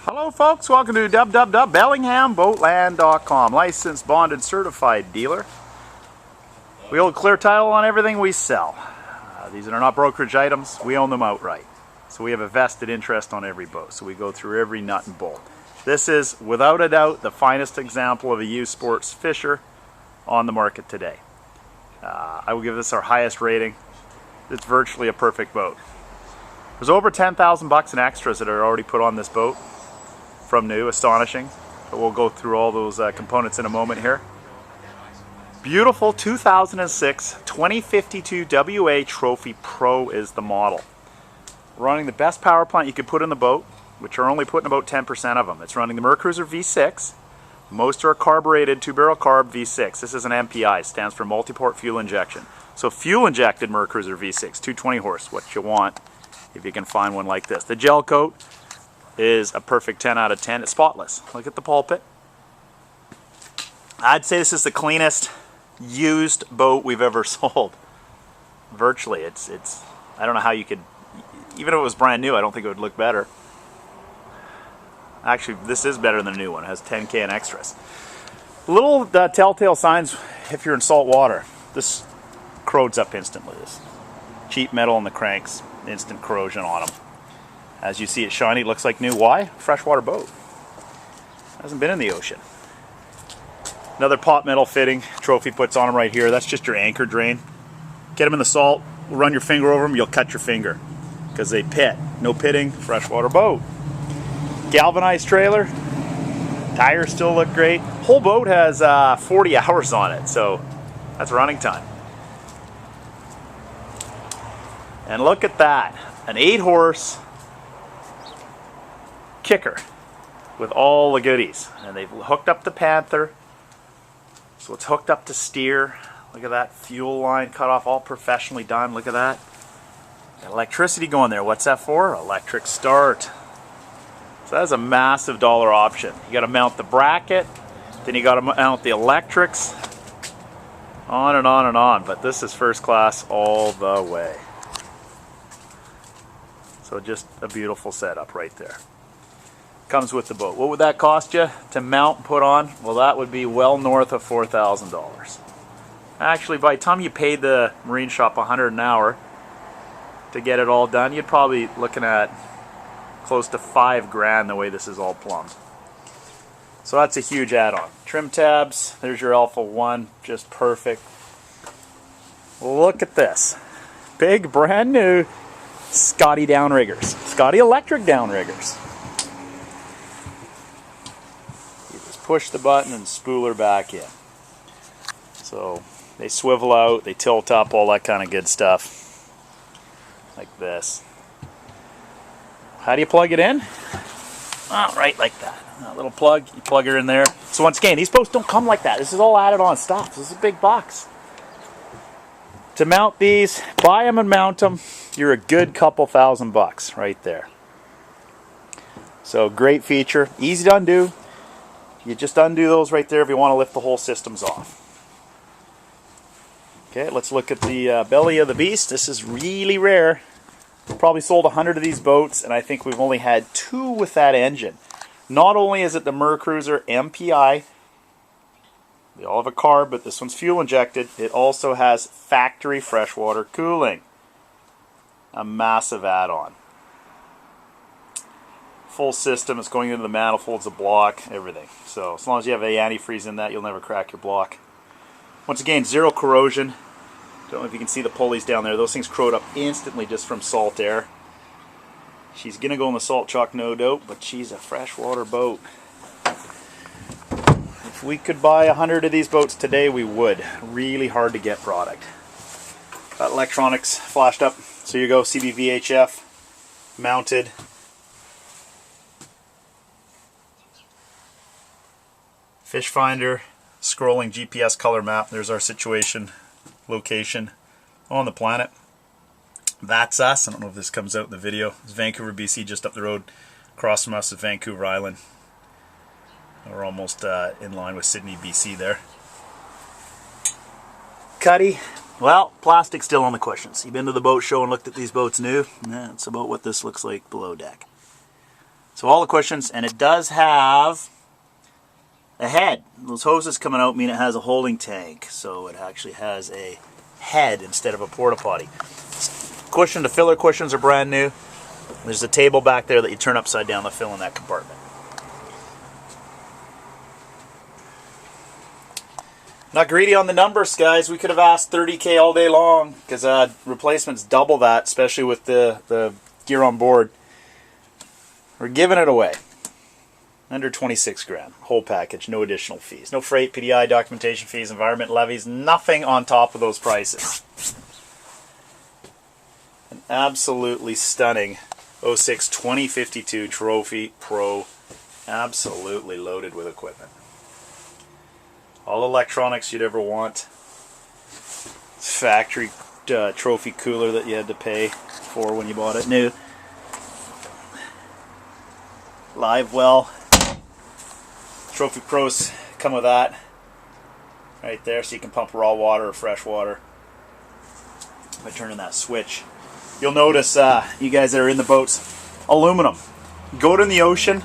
Hello folks, welcome to www.bellinghamboatland.com. Licensed, bonded, certified dealer. We hold clear title on everything we sell. These are not brokerage items, we own them outright. So we have a vested interest on every boat, so we go through every nut and bolt. This is, without a doubt, the finest example of a used Sportfisher on the market today. I will give this our highest rating. It's virtually a perfect boat. There's over 10,000 bucks in extras that are already put on this boat from new, astonishing. But we'll go through all those components in a moment here. Beautiful 2006 2052 WA Trophy Pro is the model. Running the best power plant you could put in the boat, which are only putting about 10% of them. It's running the Mercruiser V6. Most are carbureted 2-barrel carb V6. This is an MPI, stands for multi-port fuel injection. So fuel injected Mercruiser V6, 220 horse, what you want if you can find one like this. The gel coat is a perfect 10 out of 10. It's spotless. Look at the pulpit. I'd say this is the cleanest used boat we've ever sold. Virtually. It's I don't know how you could, even if it was brand new, I don't think it would look better. Actually, this is better than the new one. It has 10K in extras. Little telltale signs if you're in salt water. This corrodes up instantly. This cheap metal in the cranks, instant corrosion on them. As you see it shiny, it looks like new. Why? Freshwater boat. Hasn't been in the ocean. Another pot metal fitting Trophy puts on them right here. That's just your anchor drain. Get them in the salt, run your finger over them, you'll cut your finger because they pit. No pitting, freshwater boat. Galvanized trailer. Tires still look great. Whole boat has 40 hours on it, so that's running time. And look at that, an 8-horse kicker with all the goodies. And they've hooked up the Panther, so it's hooked up to steer. Look at that fuel line cut off, all professionally done. Look at that. Got electricity going there. What's that for? Electric start. So that's a massive dollar option. You got to mount the bracket, then you got to mount the electrics, on and on and on. But this is first class all the way. So just a beautiful setup right there. Comes with the boat. What would that cost you to mount and put on? Well, that would be well north of $4,000. Actually, by the time you paid the marine shop $100 an hour to get it all done, you'd probably be looking at close to $5,000 the way this is all plumbed. So that's a huge add-on. Trim tabs, there's your Alpha 1, just perfect. Look at this. Big, brand new Scotty downriggers. Scotty electric downriggers. You just push the button and spool her back in. So they swivel out, they tilt up, all that kind of good stuff. Like this. How do you plug it in? Oh, right like that. A little plug, you plug her in there. So once again, these boats don't come like that. This is all added on stuff. This is a big box. To mount these, buy them and mount them, you're a good couple $1,000 right there. So great feature, easy to undo. You just undo those right there if you want to lift the whole systems off. Okay, let's look at the belly of the beast. This is really rare. We've probably sold 100 of these boats, and I think we've only had 2 with that engine. Not only is it the Mercruiser MPI, they all have a carb, but this one's fuel injected. It also has factory freshwater cooling. A massive add-on. Full system, it's going into the manifolds, the block, everything. So as long as you have a antifreeze in that, you'll never crack your block. Once again, zero corrosion. Don't know if you can see the pulleys down there. Those things corrode up instantly just from salt air. She's going to go in the salt chuck, no doubt, but she's a freshwater boat. If we could buy 100 of these boats today, we would. Really hard to get product. Got electronics flashed up. So you go, CBVHF mounted. Fish finder, scrolling GPS color map. There's our situation, location on the planet. That's us. I don't know if this comes out in the video. It's Vancouver, BC, just up the road. Across from us is Vancouver Island. We're almost in line with Sydney, BC there. Cuddy. Well, plastic's still on the cushions. You've been to the boat show and looked at these boats new? That's about what this looks like below deck. So all the cushions, and it does have a head. Those hoses coming out mean it has a holding tank, so it actually has a head instead of a porta potty. Cushion, the filler cushions are brand new. There's a table back there that you turn upside down to fill in that compartment. Not greedy on the numbers, guys. We could have asked $30K all day long, because replacements double that, especially with the gear on board. We're giving it away. Under 26 grand. Whole package, no additional fees. No freight, PDI, documentation fees, environment levies, nothing on top of those prices. An absolutely stunning 06 2052 Trophy Pro. Absolutely loaded with equipment. All electronics you'd ever want. Factory trophy cooler that you had to pay for when you bought it new. Live well. Trophy Pros come with that right there, so you can pump raw water or fresh water by turning that switch. You'll notice, you guys that are in the boats, aluminum. Go to the ocean,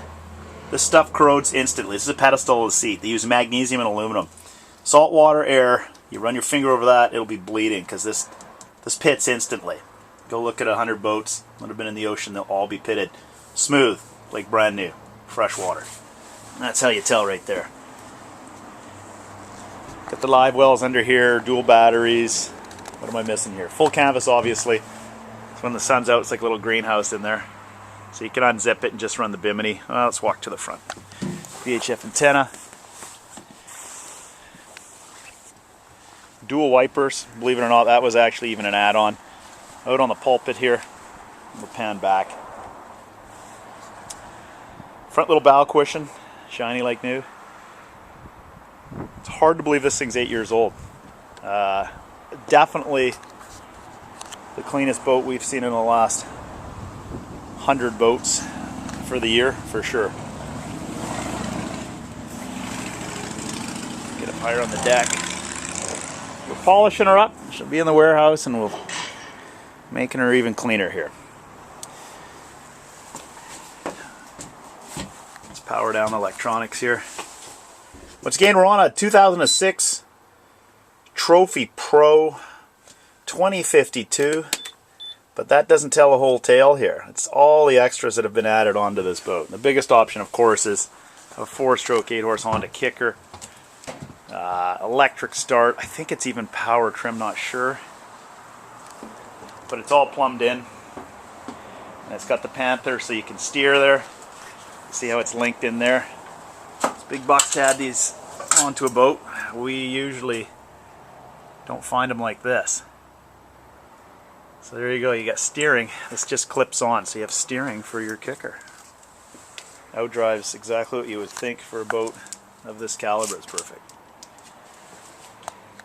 this stuff corrodes instantly. This is a pedestal of the seat. They use magnesium and aluminum. Salt water, air, you run your finger over that, it'll be bleeding, because this pits instantly. Go look at 100 boats that have been in the ocean, they'll all be pitted. Smooth, like brand new, fresh water. That's how you tell right there. Got the live wells under here, dual batteries. What am I missing here? Full canvas, obviously. So when the sun's out, it's like a little greenhouse in there. So you can unzip it and just run the bimini. Well, let's walk to the front. VHF antenna. Dual wipers. Believe it or not, that was actually even an add-on. Out on the pulpit here. We'll pan back. Front little bow cushion. Shiny like new. It's hard to believe this thing's 8 years old. Definitely the cleanest boat we've seen in the last 100 boats for the year, for sure. Get up higher on the deck. We're polishing her up. She'll be in the warehouse, and we'll making her even cleaner here. Let's power down the electronics here. Once again, we're on a 2006 Trophy Pro 2052, but that doesn't tell the whole tale here. It's all the extras that have been added onto this boat. The biggest option, of course, is a 4-stroke 8-horse Honda kicker, electric start. I think it's even power trim, not sure, but it's all plumbed in. And it's got the Panther, so you can steer there. See how it's linked in there. It's big bucks to add these onto a boat. We usually don't find them like this. So there you go, you got steering. This just clips on, so you have steering for your kicker. Outdrives exactly what you would think for a boat of this caliber. It's perfect.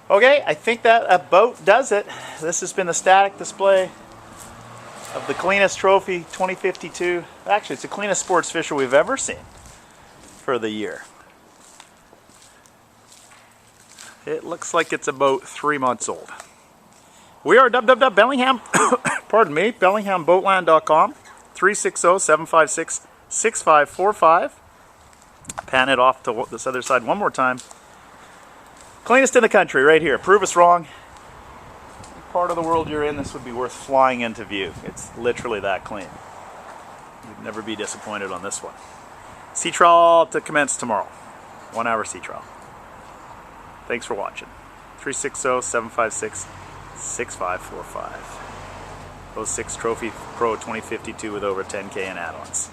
Okay, I think that boat does it. This has been the static display of the cleanest Trophy 2052. Actually, it's the cleanest Sportfisher we've ever seen for the year. It looks like it's about 3 months old. We are Bellingham, pardon me, BellinghamBoatland.com, 360-756-6545. Pan it off to this other side one more time. Cleanest in the country, right here. Prove us wrong. Any part of the world you're in, this would be worth flying into view. It's literally that clean. You'd never be disappointed on this one. Sea trial to commence tomorrow. 1 hour sea trial. Thanks for watching. 360-756-6545. 06 Trophy Pro 2052 with over 10K in add-ons.